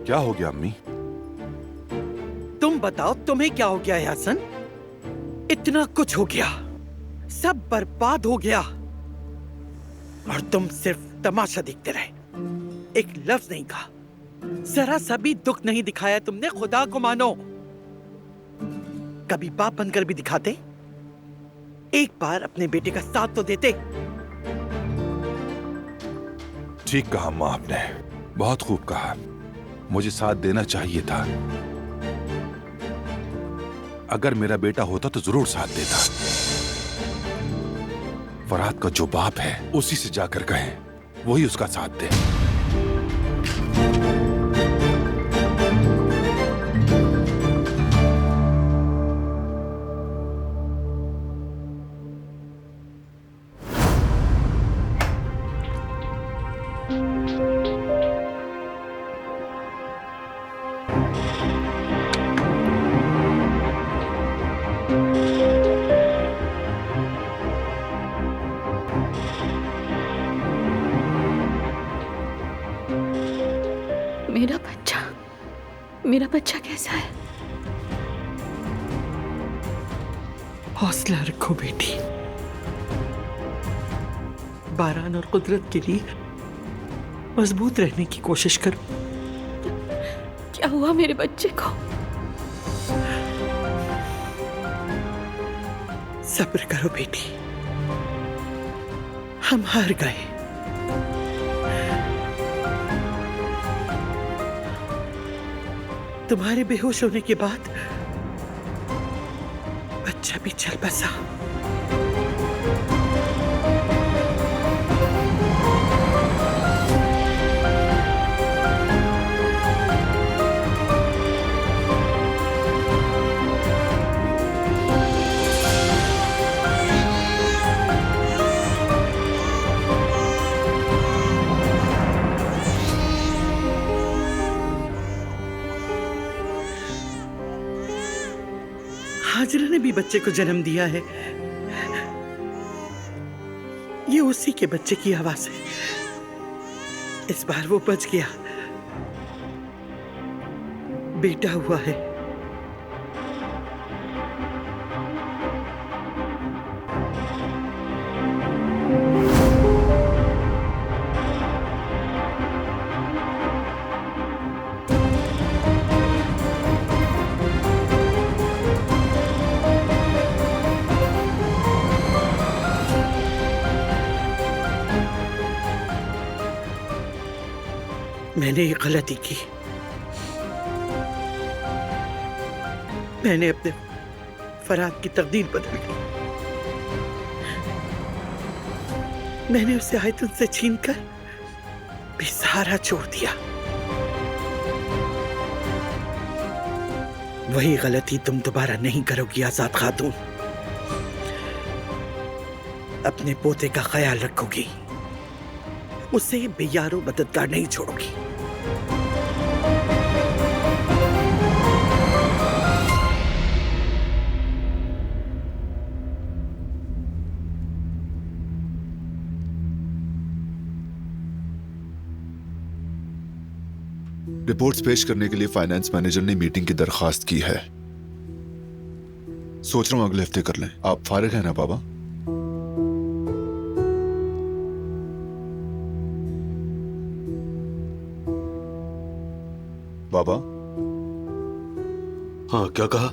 क्या हो गया अम्मी? तुम बताओ, तुम्हें क्या हो गया है हसन? इतना कुछ हो गया, सब बर्बाद हो गया और तुम सिर्फ तमाशा देखते रहे, एक लफ्ज नहीं कहा, जरा सा भी दुख नहीं दिखाया तुमने। खुदा को मानो, कभी बाप बनकर भी दिखाते, एक बार अपने बेटे का साथ तो देते। ठीक कहा माँ आपने, बहुत खूब कहा। मुझे साथ देना चाहिए था। अगर मेरा बेटा होता तो जरूर साथ देता। फरहाद का जो बाप है उसी से जाकर कहें, वही उसका साथ दे। मेरा बच्चा कैसा है? हौसला रखो बेटी, बारान और कुदरत के लिए मजबूत रहने की कोशिश करो। क्या हुआ मेरे बच्चे को? सब्र करो बेटी, हम हार गए। तुम्हारे बेहोश होने के बाद बच्चा भी चल बसा। हाजरा ने भी बच्चे को जन्म दिया है। ये उसी के बच्चे की आवाज है। इस बार वो बच गया, बेटा हुआ है। मैंने एक गलती की। मैंने अपने फराद की तकदीर बदल दी। मैंने उसे आयतन से छीनकर बेसहारा छोड़ दिया। वही गलती तुम दोबारा नहीं करोगी आजाद खातून। अपने पोते का ख्याल रखोगी, उसे बेयारो मददगार नहीं छोड़ोगी। रिपोर्ट्स पेश करने के लिए फाइनेंस मैनेजर ने मीटिंग की दरखास्त की है। सोच रहा हूं अगले हफ्ते कर लें। आप फारिग हैं ना बाबा? बाबा? हाँ, क्या कहा?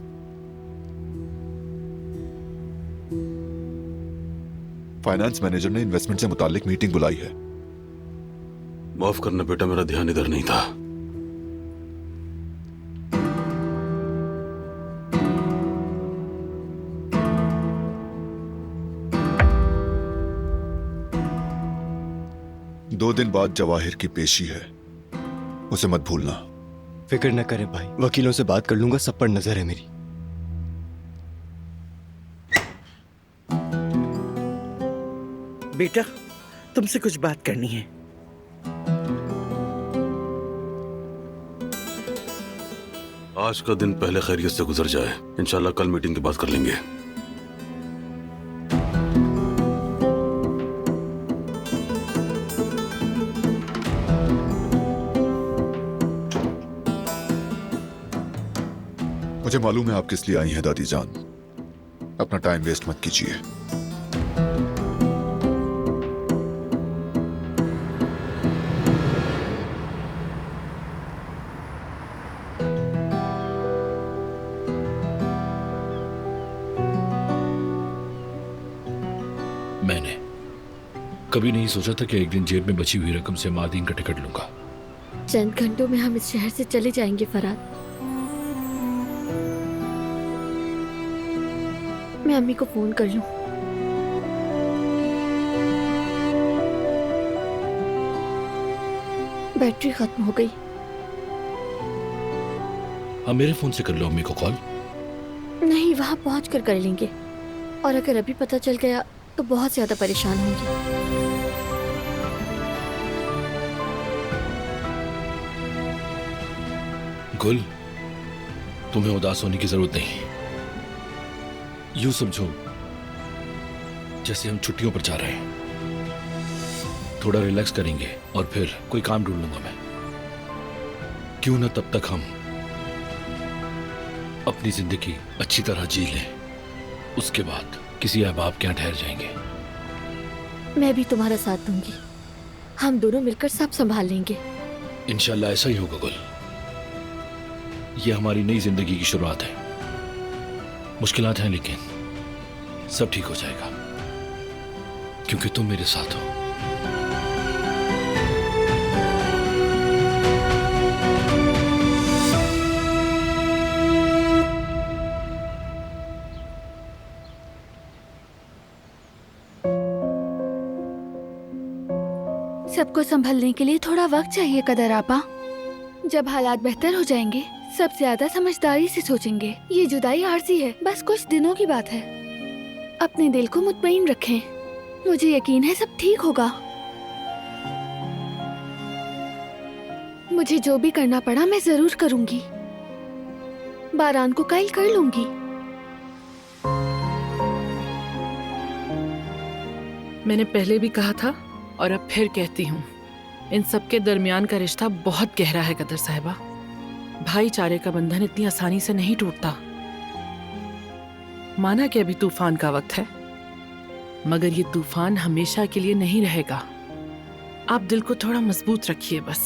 फाइनेंस मैनेजर ने इन्वेस्टमेंट से मुताल्लिक मीटिंग बुलाई है। माफ करना बेटा, मेरा ध्यान इधर नहीं था। दो दिन बाद जवाहिर की पेशी है, उसे मत भूलना। फिक्र न करें भाई, वकीलों से बात कर लूंगा, सब पर नजर है मेरी। बेटा, तुमसे कुछ बात करनी है। आज का दिन पहले खैरियत से गुजर जाए, इंशाल्लाह कल मीटिंग के बाद कर लेंगे। मुझे मालूम है आप किस लिए आई हैं दादी जान। अपना टाइम वेस्ट मत कीजिए। मैंने कभी नहीं सोचा था कि एक दिन जेब में बची हुई रकम से मादीन का टिकट लूंगा। चंद घंटों में हम इस शहर से चले जाएंगे फराद। मैं अम्मी को फोन कर लूं। बैटरी खत्म हो गई। हाँ, मेरे फोन से कर लो अम्मी को कॉल। नहीं, वहां पहुंचकर कर लेंगे। और अगर अभी पता चल गया तो बहुत ज्यादा परेशान होंगी। गुल, तुम्हें उदास होने की जरूरत नहीं। यूं समझो जैसे हम छुट्टियों पर जा रहे हैं। थोड़ा रिलैक्स करेंगे और फिर कोई काम ढूंढ लूंगा मैं। क्यों ना तब तक हम अपनी जिंदगी अच्छी तरह जी लें, उसके बाद किसी अहबाब के यहाँ ठहर जाएंगे। मैं भी तुम्हारा साथ दूंगी। हम दोनों मिलकर सब संभाल लेंगे। इंशाल्लाह ऐसा ही होगा गुल। ये हमारी नई जिंदगी की शुरुआत है। मुश्किलात हैं लेकिन सब ठीक हो जाएगा, क्योंकि तुम मेरे साथ हो। सबको संभलने के लिए थोड़ा वक्त चाहिए कदर आपा। जब हालात बेहतर हो जाएंगे सब ज्यादा समझदारी से सोचेंगे। ये जुदाई आरजी है, बस कुछ दिनों की बात है। अपने दिल को मुतमईन रखें। मुझे यकीन है सब ठीक होगा। मुझे जो भी करना पड़ा मैं जरूर करूंगी। बारान को कायल कर लूंगी। मैंने पहले भी कहा था और अब फिर कहती हूँ, इन सबके दरमियान का रिश्ता बहुत गहरा है कदर साहिबा। भाईचारे का बंधन इतनी आसानी से नहीं टूटता। माना कि अभी तूफान का वक्त है, मगर ये तूफान हमेशा के लिए नहीं रहेगा। आप दिल को थोड़ा मजबूत रखिए बस।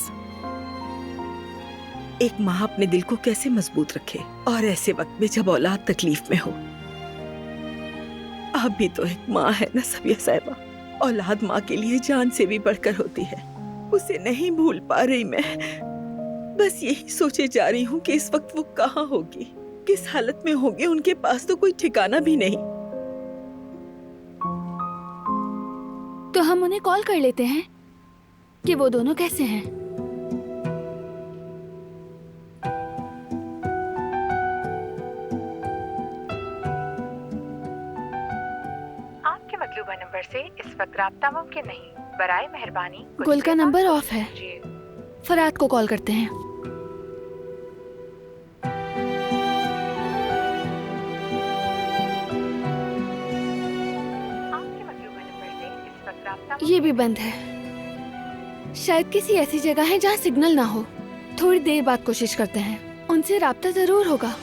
एक माँ अपने दिल को कैसे मजबूत रखे, और ऐसे वक्त में जब औलाद तकलीफ में हो। आप भी तो एक माँ है ना सबिया साहिबा। औलाद माँ के लिए जान से भी बढ़कर होती है। उसे नहीं भूल पा रही मैं। बस यही सोचे जा रही हूँ कि इस वक्त वो कहाँ होगी, किस हालत में होंगे। उनके पास तो कोई ठिकाना भी नहीं। तो हम उन्हें कॉल कर लेते हैं कि वो दोनों कैसे हैं। आपके मतलूबा नंबर से इस वक्त राब्ता मुमकिन नहीं। बराए मेहरबानी गुल का नंबर ऑफ है। फराद को कॉल करते हैं। ये भी बंद है। शायद किसी ऐसी जगह है जहाँ सिग्नल ना हो। थोड़ी देर बाद कोशिश करते हैं, उनसे राब्ता जरूर होगा।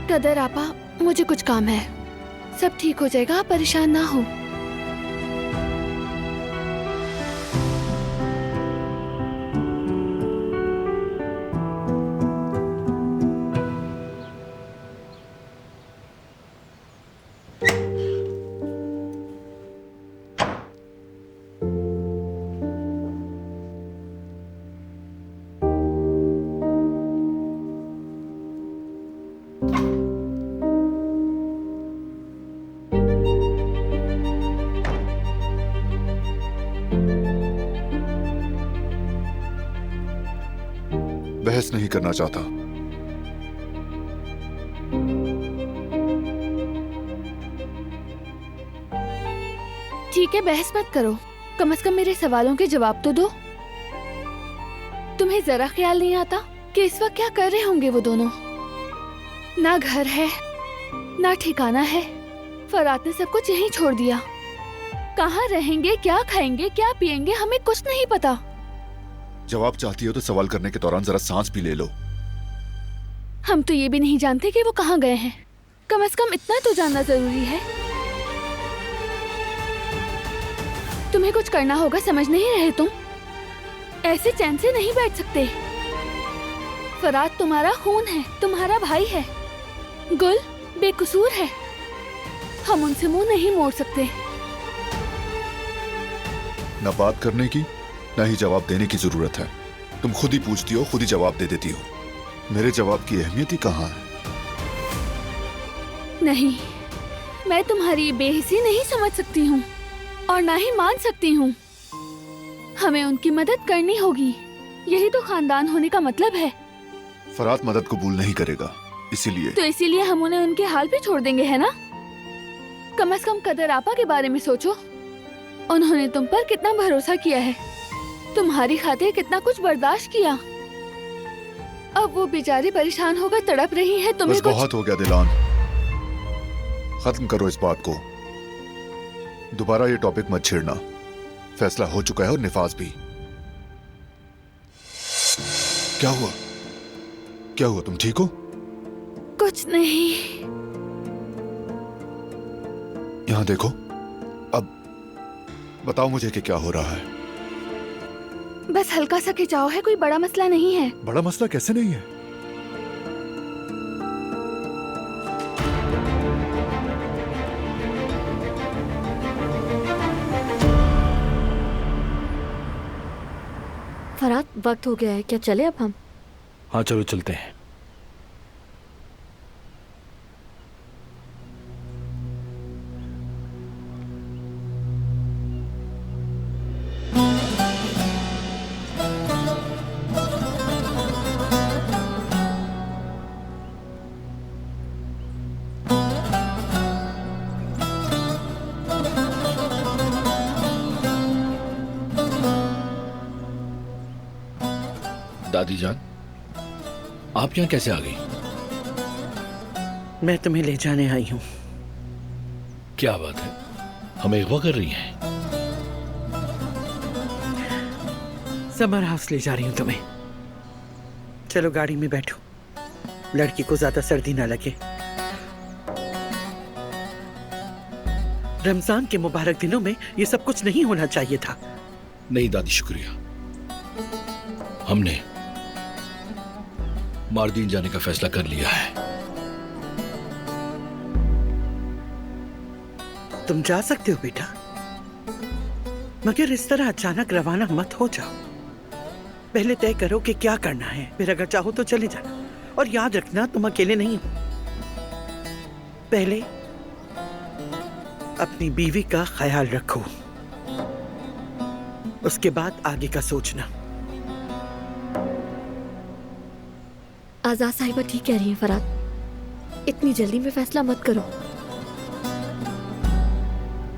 कदर आपा, मुझे कुछ काम है। सब ठीक हो जाएगा, आप परेशान ना हो। बहस नहीं करना चाहता। ठीक है, बहस मत करो। कम से कम मेरे सवालों के जवाब तो दो। तुम्हें जरा ख्याल नहीं आता कि इस वक्त क्या कर रहे होंगे वो दोनों? ना घर है, ना ठिकाना है। फरात ने सब कुछ यहीं छोड़ दिया। कहाँ रहेंगे, क्या खाएंगे, क्या पिएंगे, हमें कुछ नहीं पता। जवाब चाहती हो तो सवाल करने के दौरान जरा सांस भी ले लो। हम तो ये भी नहीं जानते कि वो कहाँ गए हैं। कम से कम इतना तो जानना जरूरी है। तुम्हें कुछ करना होगा, समझ नहीं रहे तुम? ऐसे चैन से नहीं बैठ सकते। फरात तुम्हारा खून है, तुम्हारा भाई है। गुल बेकसूर है। हम उनसे मुंह नहीं मोड़ सकते। न बात करने की, न ही जवाब देने की जरूरत है। तुम खुद ही पूछती हो, खुद ही जवाब दे देती हो। मेरे जवाब की अहमियत ही कहाँ है? नहीं, मैं तुम्हारी बेहिसी नहीं समझ सकती हूँ और ना ही मान सकती हूँ। हमें उनकी मदद करनी होगी। यही तो खानदान होने का मतलब है। फरात मदद कबूल नहीं करेगा, इसीलिए हम उन्हें उनके हाल पे छोड़ देंगे, है ना? कम से कम कदर आपा के बारे में सोचो। उन्होंने तुम पर कितना भरोसा किया है, तुम्हारी खातिर कितना कुछ बर्दाश्त किया। अब वो बेचारी परेशान होकर तड़प रही है। तुम्हें बस बहुत हो गया दिलान, खत्म करो इस बात को। दोबारा ये टॉपिक मत छेड़ना। फैसला हो चुका है और निफाज भी। क्या हुआ? क्या हुआ? तुम ठीक हो? कुछ नहीं। यहाँ देखो, अब बताओ मुझे कि क्या हो रहा है। बस हल्का सा खिंचाव है, कोई बड़ा मसला नहीं है। बड़ा मसला कैसे नहीं है? फरात, वक्त हो गया है, क्या चले अब हम? हाँ चलो चलते हैं। दादी जान, आप यहाँ कैसे आ गई? मैं तुम्हें ले जाने आई हूँ। क्या बात है, हमें अगवा कर रही हैं? समर हाउस ले जा रही हूँ तुम्हें। चलो गाड़ी में बैठो, लड़की को ज्यादा सर्दी ना लगे। रमजान के मुबारक दिनों में ये सब कुछ नहीं होना चाहिए था। नहीं दादी, शुक्रिया। हमने मारदीन जाने का फैसला कर लिया है। तुम जा सकते हो बेटा, मगर इस तरह अचानक रवाना मत हो जाओ। पहले तय करो कि क्या करना है, फिर अगर चाहो तो चले जाना। और याद रखना, तुम अकेले नहीं हो। पहले अपनी बीवी का ख्याल रखो, उसके बाद आगे का सोचना। आजाद साहिबा ठीक कह रही हैं फराद, इतनी जल्दी में फैसला मत करो।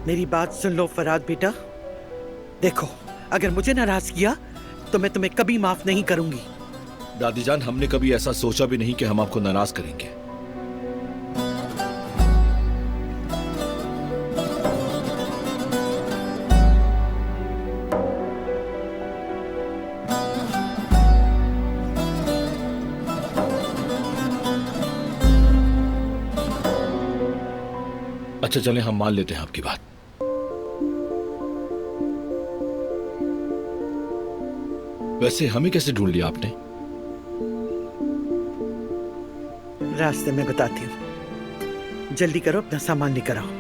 मेरी बात सुन लो फराद बेटा, देखो अगर मुझे नाराज किया तो मैं तुम्हें कभी माफ नहीं करूंगी। दादी जान, हमने कभी ऐसा सोचा भी नहीं कि हम आपको नाराज करेंगे। अच्छा चलें, हम मान लेते हैं आपकी बात। वैसे हमें कैसे ढूंढ लिया आपने? रास्ते में बताती हूँ, जल्दी करो, अपना सामान लेकर आओ।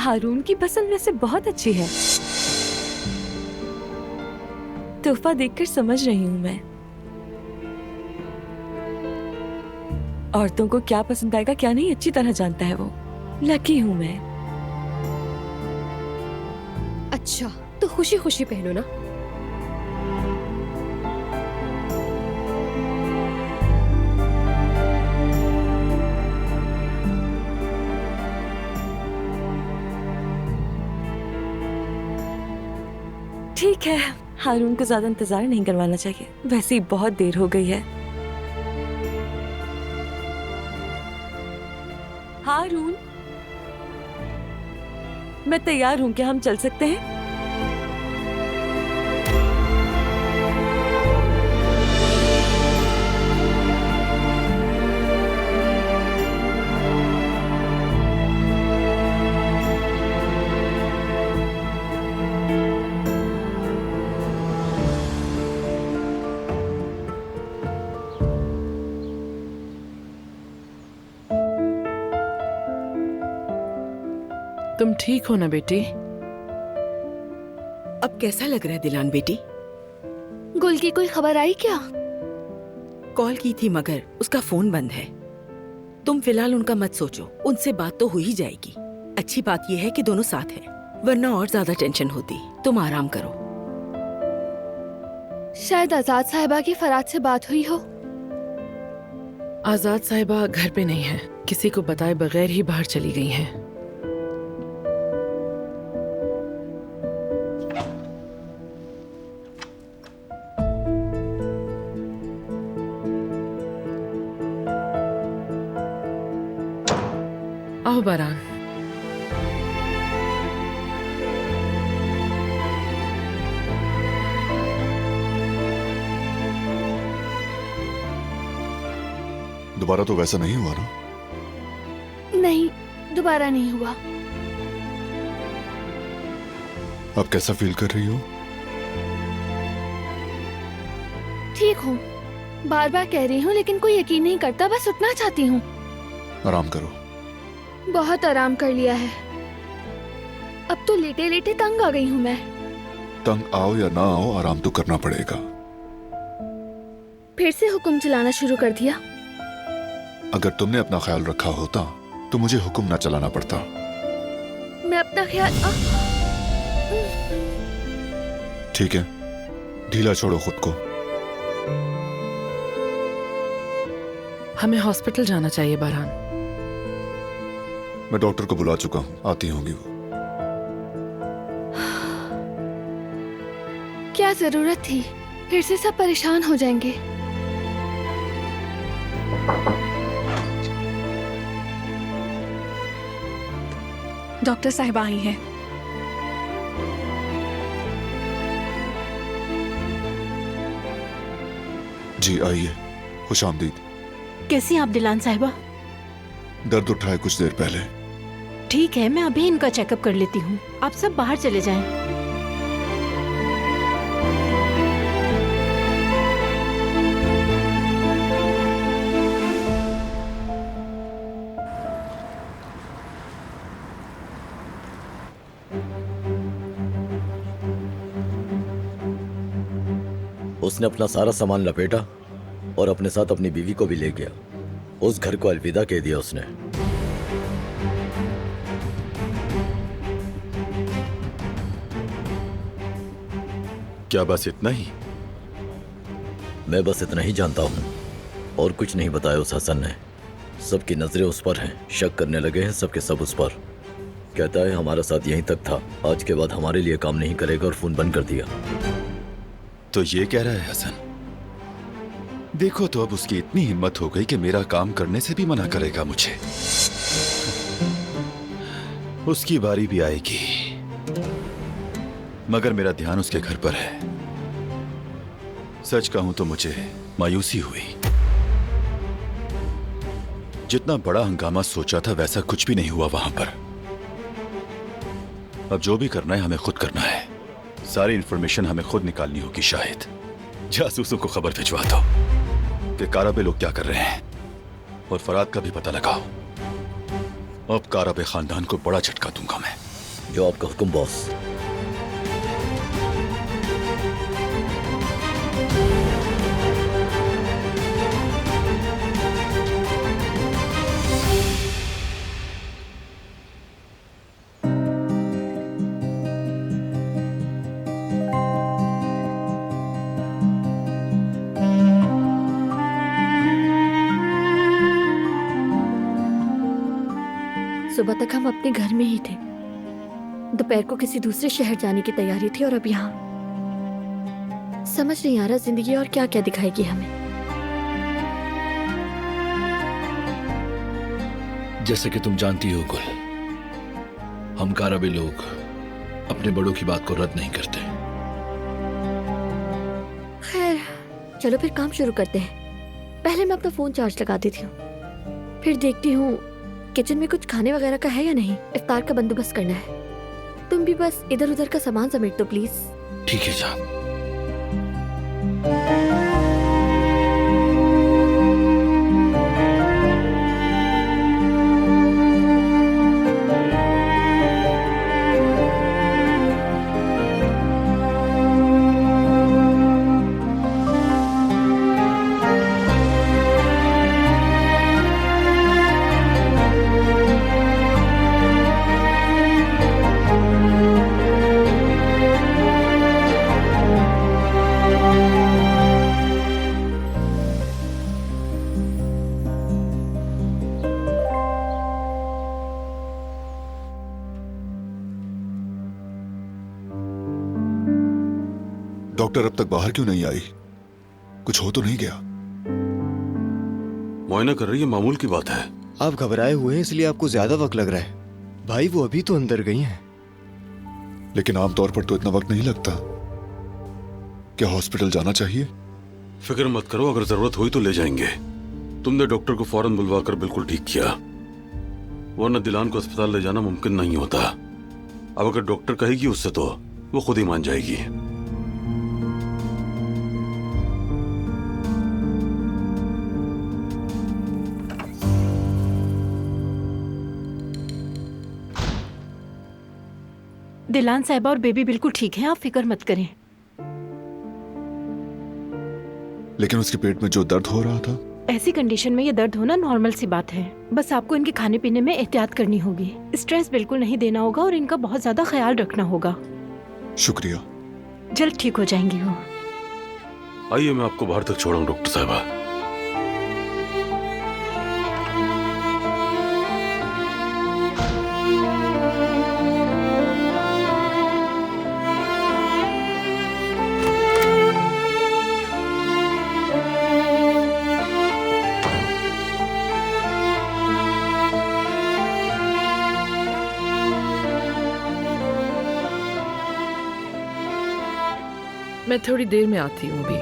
हारून की पसंद वैसे बहुत अच्छी है। तोहफा देखकर समझ रही हूँ मैं, औरतों को क्या पसंद आएगा क्या नहीं अच्छी तरह जानता है वो। लकी हूँ मैं। अच्छा तो खुशी खुशी पहनो ना। ठीक है, हारून को ज्यादा इंतजार नहीं करवाना चाहिए, वैसे ही बहुत देर हो गई है। हारून, मैं तैयार हूँ, क्या हम चल सकते हैं? तुम ठीक हो ना बेटी? अब कैसा लग रहा है दिलान बेटी? गुल की कोई खबर आई क्या? कॉल की थी मगर उसका फोन बंद है। तुम फिलहाल उनका मत सोचो, उनसे बात तो हो ही जाएगी। अच्छी बात यह है कि दोनों साथ हैं, वरना और ज्यादा टेंशन होती। तुम आराम करो। शायद आजाद साहिबा की फराद से बात हुई हो। आजाद साहिबा घर पे नहीं है, किसी को बताए बगैर ही बाहर चली गई हैं। हो बारान? दोबारा तो वैसा नहीं हुआ ना? नहीं, दोबारा नहीं हुआ। अब कैसा फील कर रही हो? ठीक हूँ, बार बार कह रही हूँ लेकिन कोई यकीन नहीं करता, बस उठना चाहती हूँ। आराम करो। बहुत आराम कर लिया है, अब तो लेटे लेटे तंग आ गई हूँ मैं। तंग आओ या ना आओ, आराम तो करना पड़ेगा। फिर से हुक्म चलाना शुरू कर दिया। अगर तुमने अपना ख्याल रखा होता तो मुझे हुक्म ना चलाना पड़ता। मैं अपना ख्याल ठीक है, ढीला छोड़ो खुद को। हमें हॉस्पिटल जाना चाहिए बारान। मैं डॉक्टर को बुला चुका हूँ, आती होंगी वो। क्या जरूरत थी? फिर से सब परेशान हो जाएंगे। डॉक्टर साहिबा आई हैं। जी आइए, खुश आमदीद। कैसी आप दिलान साहिबा? दर्द उठाए कुछ देर पहले। ठीक है, मैं अभी इनका चेकअप कर लेती हूँ। आप सब बाहर चले जाएं। उसने अपना सारा सामान लपेटा और अपने साथ अपनी बीवी को भी ले गया। उस घर को अलविदा कह दिया उसने। क्या बस इतना ही? मैं बस इतना ही जानता हूँ और कुछ नहीं बताया उस हसन ने। सबकी नजरें उस पर हैं, शक करने लगे हैं सबके सब उस पर। कहता है हमारा साथ यहीं तक था, आज के बाद हमारे लिए काम नहीं करेगा और फोन बंद कर दिया। तो ये कह रहा है हसन, देखो तो अब उसकी इतनी हिम्मत हो गई कि मेरा काम करने से भी मना करेगा मुझे। उसकी बारी भी आएगी, मगर मेरा ध्यान उसके घर पर है। सच कहूं तो मुझे मायूसी हुई। जितना बड़ा हंगामा सोचा था वैसा कुछ भी नहीं हुआ वहां पर। अब जो भी करना है हमें खुद करना है। सारी इंफॉर्मेशन हमें खुद निकालनी होगी। शायद जासूसों को खबर भिजवा दो कि काराबे लोग क्या कर रहे हैं और फराद का भी पता लगाओ। अब काराबे खानदान को बड़ा झटका दूंगा मैं। जो आपका हुक्म बॉस। सुबह तक हम अपने घर में ही थे, दोपहर को किसी दूसरे शहर जाने की तैयारी थी और अब यहाँ। समझ नहीं आ रहा जिंदगी और क्या क्या दिखाएगी हमें। जैसे कि तुम जानती हो गुल, हम काराबे लोग अपने बड़ों की बात को रद्द नहीं करते। खैर चलो फिर काम शुरू करते हैं। पहले मैं अपना फोन चार्ज लगा देती हूँ, फिर देखती हूँ किचन में कुछ खाने वगैरह का है या नहीं। इफ्तार का बंदोबस्त करना है। तुम भी बस इधर उधर का सामान समेट दो प्लीज। ठीक है जान। डॉक्टर अब तक बाहर क्यों नहीं आई? कुछ हो तो नहीं गया? मुआयना कर रही है, मामूल की बात है। आप घबराए हुए हैं इसलिए आपको ज्यादा वक्त लग रहा है। भाई वो अभी तो अंदर गई हैं। लेकिन आमतौर पर तो इतना वक्त नहीं लगता। क्या हॉस्पिटल जाना चाहिए? फिक्र मत करो, अगर जरूरत हुई तो ले जाएंगे। तुमने डॉक्टर को फौरन बुलवाकर बिल्कुल ठीक किया, वरना दिलान को अस्पताल ले जाना मुमकिन नहीं होता। अब अगर डॉक्टर कहेगी उससे तो वो खुद ही मान जाएगी। दिलान साहिबा और बेबी बिल्कुल ठीक हैं, आप फिक्र मत करें। लेकिन उसके पेट में जो दर्द हो रहा था, ऐसी कंडीशन में ये दर्द होना नॉर्मल सी बात है। बस आपको इनके खाने पीने में एहतियात करनी होगी, स्ट्रेस बिल्कुल नहीं देना होगा और इनका बहुत ज्यादा ख्याल रखना होगा। शुक्रिया। जल्द ठीक हो जाएंगी वो। आइए मैं आपको बाहर तक छोड़ाऊं डॉक्टर साहबा। मैं थोड़ी देर में आती हूँ अभी।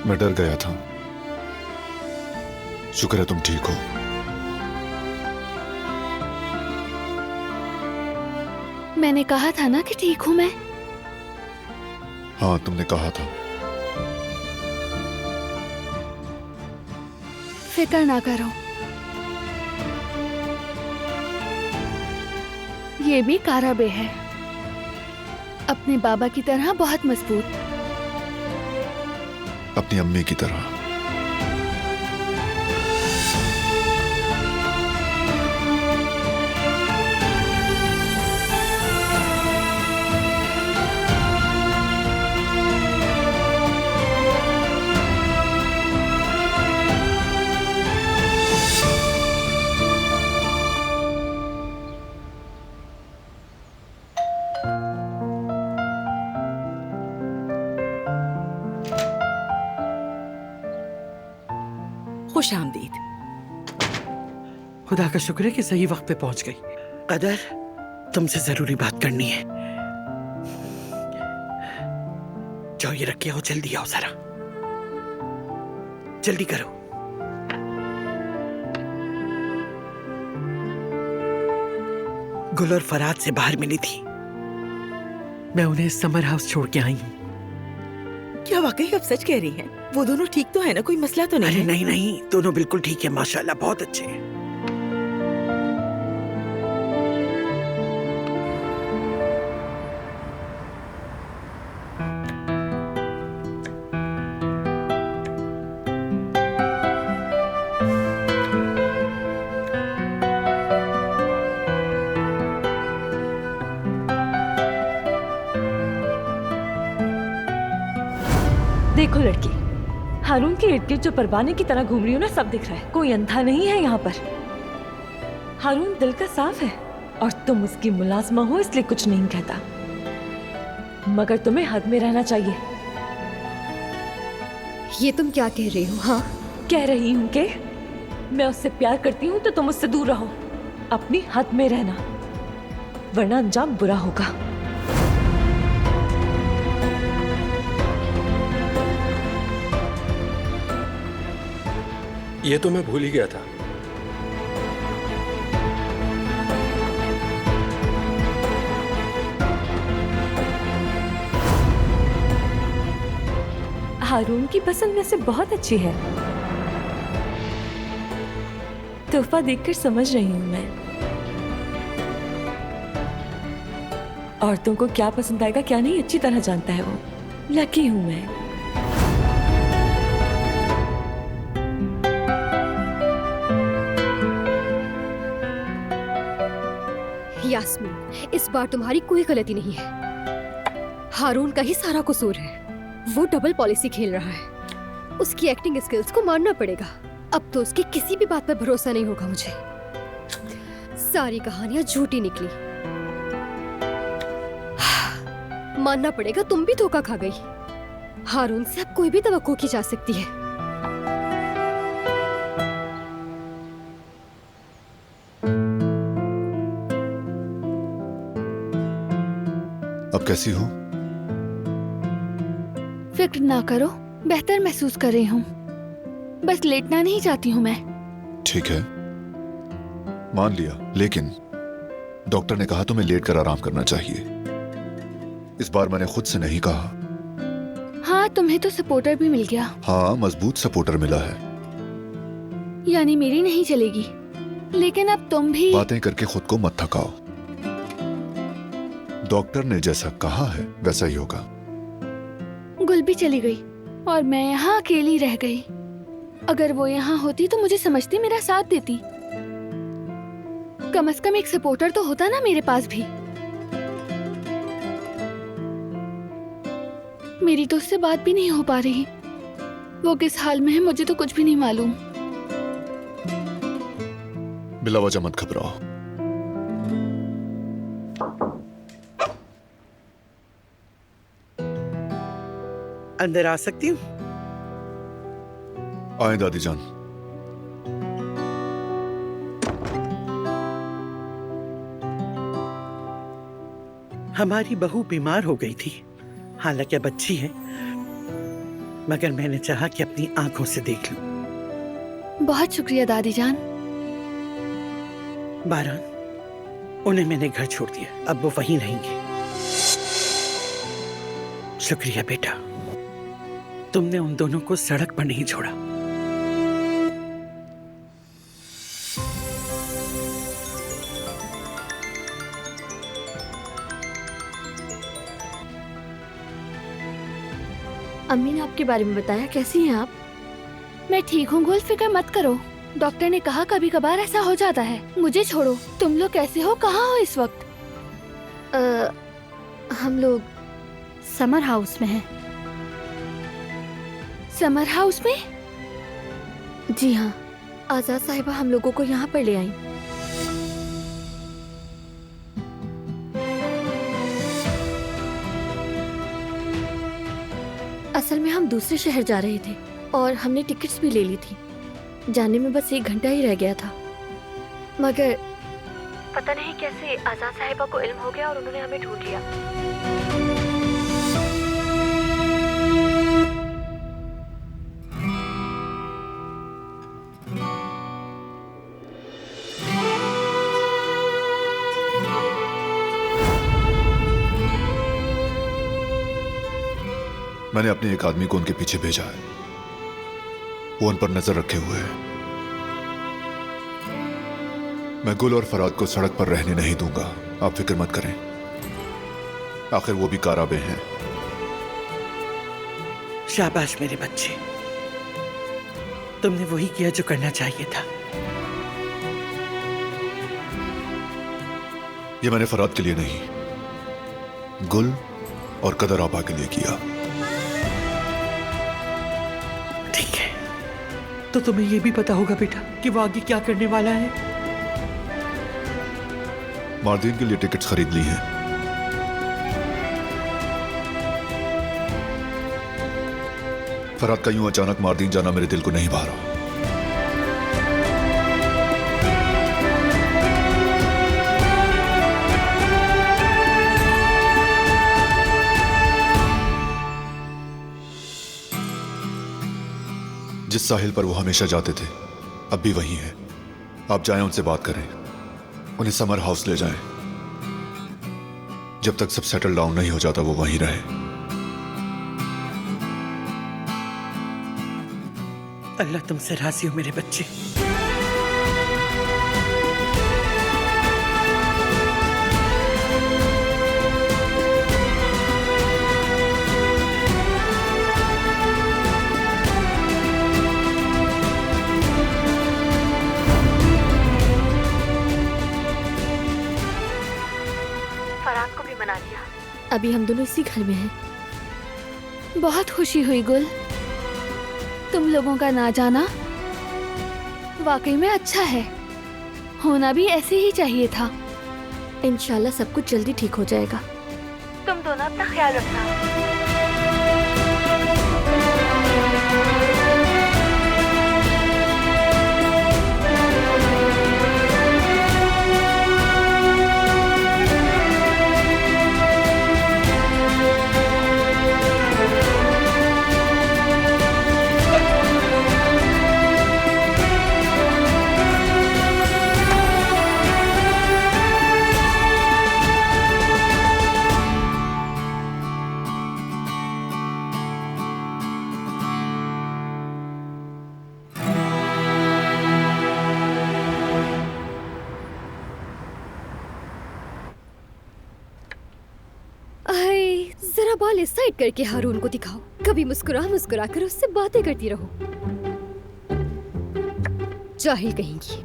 मैं डर गया था। शुक्र है तुम ठीक हो। मैंने कहा था ना कि ठीक हूँ मैं। हाँ, तुमने कहा था। फिक्र ना करो, ये भी काराबे है, अपने बाबा की तरह बहुत मजबूत, अपनी अम्मी की तरह। खुश आमदीद। खुदा का शुक्र है कि सही वक्त पे पहुंच गई। कदर, तुमसे जरूरी बात करनी है। जाओ ये रख के आओ, जल्दी आओ जरा, जल्दी करो। गुल और फराद से बाहर मिली थी, मैं उन्हें समर हाउस छोड़ के आई हूँ। क्या वाकई आप सच कह रही हैं? वो दोनों ठीक तो है ना, कोई मसला तो नहीं अरे है? नहीं नहीं, दोनों बिल्कुल ठीक है, माशाल्लाह बहुत अच्छे हैं। देखो लड़की, हारून के इर्द गिर्द जो परवाने की तरह घूम रही हो ना, सब दिख रहा है। कोई अंधा नहीं है यहाँ पर। हारून दिल का साफ है और तुम उसकी मुलाजमा हो इसलिए कुछ नहीं कहता, मगर तुम्हें हद में रहना चाहिए। ये तुम क्या कह रही हो? हाँ, कह रही हूँ कि मैं उससे प्यार करती हूँ तो तुम उससे दूर रहो, अपनी हद में रहना, वरना अंजाम बुरा होगा। ये तो मैं भूल ही गया था। हारून की पसंद में से बहुत अच्छी है। तोहफा देखकर समझ रही हूं मैं, औरतों को क्या पसंद आएगा क्या नहीं अच्छी तरह जानता है वो। लकी हूं मैं। यास्मीन, इस बार तुम्हारी कोई गलती नहीं है। हारून का ही सारा कसूर है। वो डबल पॉलिसी खेल रहा है। उसकी एक्टिंग स्किल्स को मानना पड़ेगा। अब तो उसकी किसी भी बात पर भरोसा नहीं होगा मुझे। सारी कहानियां झूठी निकली। मानना पड़ेगा तुम भी धोखा खा गई। हारून से अब कोई भी तवक्को की जा सकती है। अब कैसी हो? फिक्र ना करो, बेहतर महसूस कर रही हूँ। बस लेटना नहीं चाहती हूँ मैं। ठीक है, मान लिया, लेकिन डॉक्टर ने कहा तुम्हें लेट कर आराम करना चाहिए। इस बार मैंने खुद से नहीं कहा। हाँ, तुम्हें तो सपोर्टर भी मिल गया। हाँ, मजबूत सपोर्टर मिला है। यानी मेरी नहीं चलेगी, लेकिन अब तुम भी बातें करके खुद को मत थकाओ। डॉक्टर ने जैसा कहा है वैसा ही होगा। गुल भी चली गई और मैं यहाँ अकेली रह गई। अगर वो यहाँ होती तो मुझे समझती, मेरा साथ देती। कम से कम एक सपोर्टर तो होता ना मेरे पास भी। मेरी तो उससे बात भी नहीं हो पा रही। वो किस हाल में है मुझे तो कुछ भी नहीं मालूम। बिला वजह मत घबराओ। अंदर आ सकती हूँ? आए दादी जान। हमारी बहू बीमार हो गई थी, हालांकि अब अच्छी है, मगर मैंने चाहा कि अपनी आंखों से देख लूं। बहुत शुक्रिया दादी जान। बारान, उन्हें मैंने घर छोड़ दिया, अब वो वहीं रहेंगे। शुक्रिया बेटा, तुमने उन दोनों को सड़क पर नहीं छोड़ा। अम्मी ने आपके बारे में बताया, कैसी हैं आप? मैं ठीक हूँ गुल, फिक्र मत करो। डॉक्टर ने कहा कभी कभार ऐसा हो जाता है। मुझे छोड़ो, तुम लोग कैसे हो, कहाँ हो इस वक्त? हम लोग समर हाउस में हैं। समर हाउस में? जी हाँ, आजाद साहिबा हम लोगों को यहाँ पर ले आई। असल में हम दूसरे शहर जा रहे थे और हमने टिकट्स भी ले ली थी। जाने में बस 1 घंटा ही रह गया था, मगर पता नहीं कैसे आजाद साहिबा को इल्म हो गया और उन्होंने हमें ढूंढ लिया। मैंने अपने एक आदमी को उनके पीछे भेजा है, वो उन पर नजर रखे हुए है। मैं गुल और फराद को सड़क पर रहने नहीं दूंगा, आप फिक्र मत करें। आखिर वो भी काराबे हैं। शाबाश मेरे बच्चे, तुमने वही किया जो करना चाहिए था। ये मैंने फराद के लिए नहीं, गुल और कदर आपा के लिए किया। तो तुम्हें ये भी पता होगा बेटा कि वो आगे क्या करने वाला है। मार्दीन के लिए टिकट्स खरीद ली हैं। फराद का यूं अचानक मार्दीन जाना मेरे दिल को नहीं भा रहा। जिस साहिल पर वो हमेशा जाते थे अब भी वही है। आप जाएं, उनसे बात करें, उन्हें समर हाउस ले जाएं। जब तक सब सेटल डाउन नहीं हो जाता वो वहीं रहे। अल्लाह तुमसे राजी हो मेरे बच्चे। अभी हम दोनों इसी घर में हैं। बहुत खुशी हुई गुल, तुम लोगों का ना जाना वाकई में अच्छा है, होना भी ऐसे ही चाहिए था। इंशाल्लाह सब कुछ जल्दी ठीक हो जाएगा। तुम दोनों अपना ख्याल रखना। जरा बाल इस साइड करके हारून को दिखाओ। कभी मुस्कुरा मुस्कुरा कर उससे बातें करती रहो। जाहिल कहेंगी।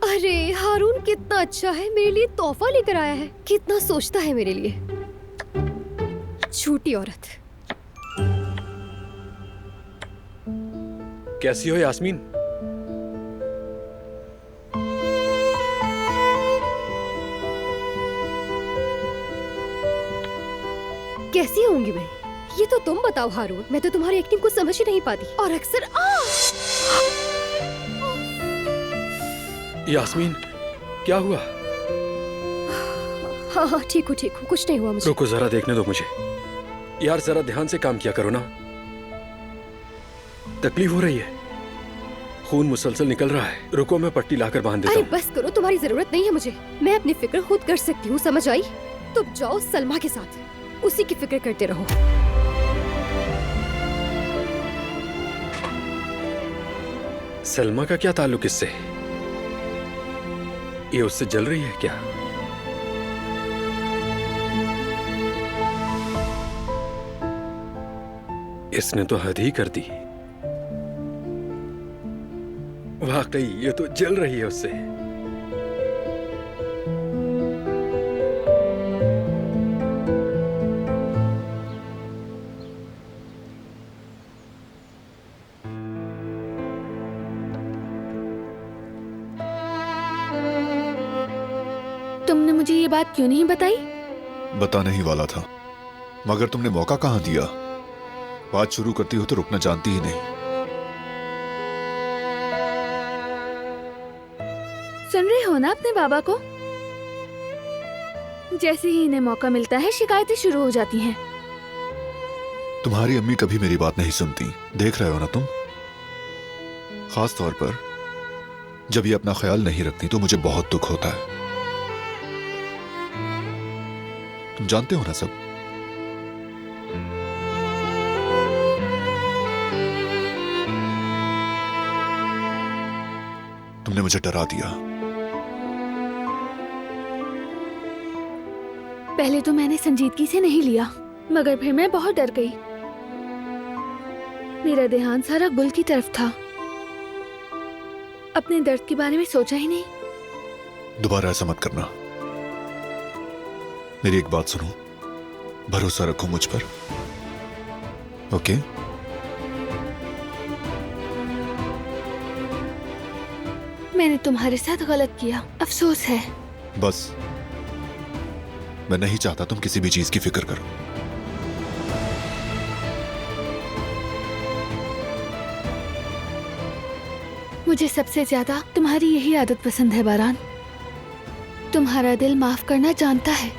अरे हारून कितना अच्छा है, मेरे लिए तोहफा लेकर आया है। कितना सोचता है मेरे लिए। झूठी औरत। कैसी हो यास्मीन? कैसी होंगी मैं? ये तो तुम बताओ हारून। मैं तो तुम्हारी एक्टिंग को समझ ही नहीं पाती और अक्सर यास्मीन, क्या हुआ? हाँ हाँ ठीक हूँ, कुछ नहीं हुआ मुझे। रुको जरा देखने दो मुझे। यार जरा ध्यान से काम किया करो ना। तकलीफ हो रही है, खून मुसलसल निकल रहा है। रुको मैं पट्टी लाकर बांध देता अरे हूँ। बस करो, तुम्हारी जरूरत नहीं है मुझे। मैं अपनी फिक्र खुद कर सकती हूँ, समझ आई? तुम जाओ सलमा के साथ, उसी की फिक्र करते रहो। सलमा का क्या ताल्लुक इससे? ये उससे जल रही है क्या? इसने तो हद ही कर दी। वाकई ये तो जल रही है उससे। तुमने मुझे ये बात क्यों नहीं बताई? बताने ही वाला था, मगर तुमने मौका कहाँ दिया। बात शुरू करती हो तो रुकना जानती ही नहीं। सुन रहे हो ना अपने बाबा को? जैसे ही इन्हें मौका मिलता है शिकायतें शुरू हो जाती हैं। तुम्हारी अम्मी कभी मेरी बात नहीं सुनती, देख रहे हो ना तुम। खास तौर पर जब ये अपना ख्याल नहीं रखती तो मुझे बहुत दुख होता है। तुम जानते हो ना सब। तुमने मुझे डरा दिया। पहले तो मैंने संजीदगी से नहीं लिया, मगर फिर मैं बहुत डर गई। मेरा ध्यान सारा गुल की तरफ था। अपने दर्द के बारे में सोचा ही नहीं। दोबारा ऐसा मत करना। मेरी एक बात सुनो, भरोसा रखो मुझ पर, ओके? मैंने तुम्हारे साथ गलत किया, अफसोस है। बस, मैं नहीं चाहता तुम किसी भी चीज की फिक्र करो। मुझे सबसे ज्यादा तुम्हारी यही आदत पसंद है बारान। तुम्हारा दिल माफ करना जानता है।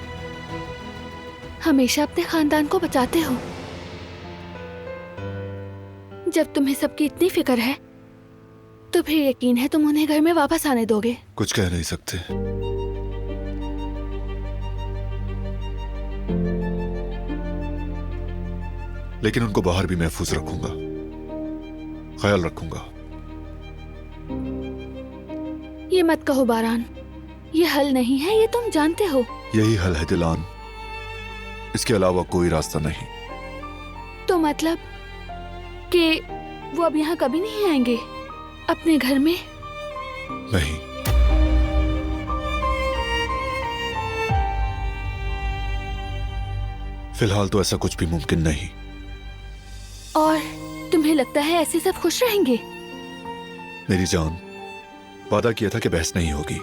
हमेशा अपने खानदान को बचाते हो। जब तुम्हें सबकी इतनी फिक्र है तो फिर यकीन है तुम उन्हें घर में वापस आने दोगे। कुछ कह नहीं सकते। लेकिन उनको बाहर भी महफूज रखूंगा, ख्याल रखूंगा। ये मत कहो बारान, ये हल नहीं है, ये तुम जानते हो। यही हल है दिलान, इसके अलावा कोई रास्ता नहीं। तो मतलब कि वो अब यहाँ कभी नहीं आएंगे अपने घर में? नहीं। फिलहाल तो ऐसा कुछ भी मुमकिन नहीं। और तुम्हें लगता है ऐसे सब खुश रहेंगे? मेरी जान, वादा किया था कि बहस नहीं होगी,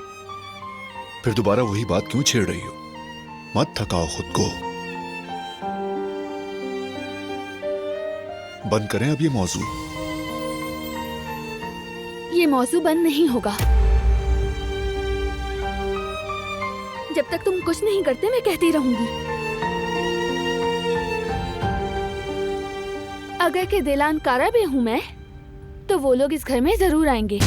फिर दोबारा वही बात क्यों छेड़ रही हो? मत थकाओ खुद को। बंद करें अब ये मौजू। ये मौजू बंद नहीं होगा। जब तक तुम कुछ नहीं करते मैं कहती रहूंगी। अगर के दिलान कारा भी हूं मैं, तो वो लोग इस घर में जरूर आएंगे।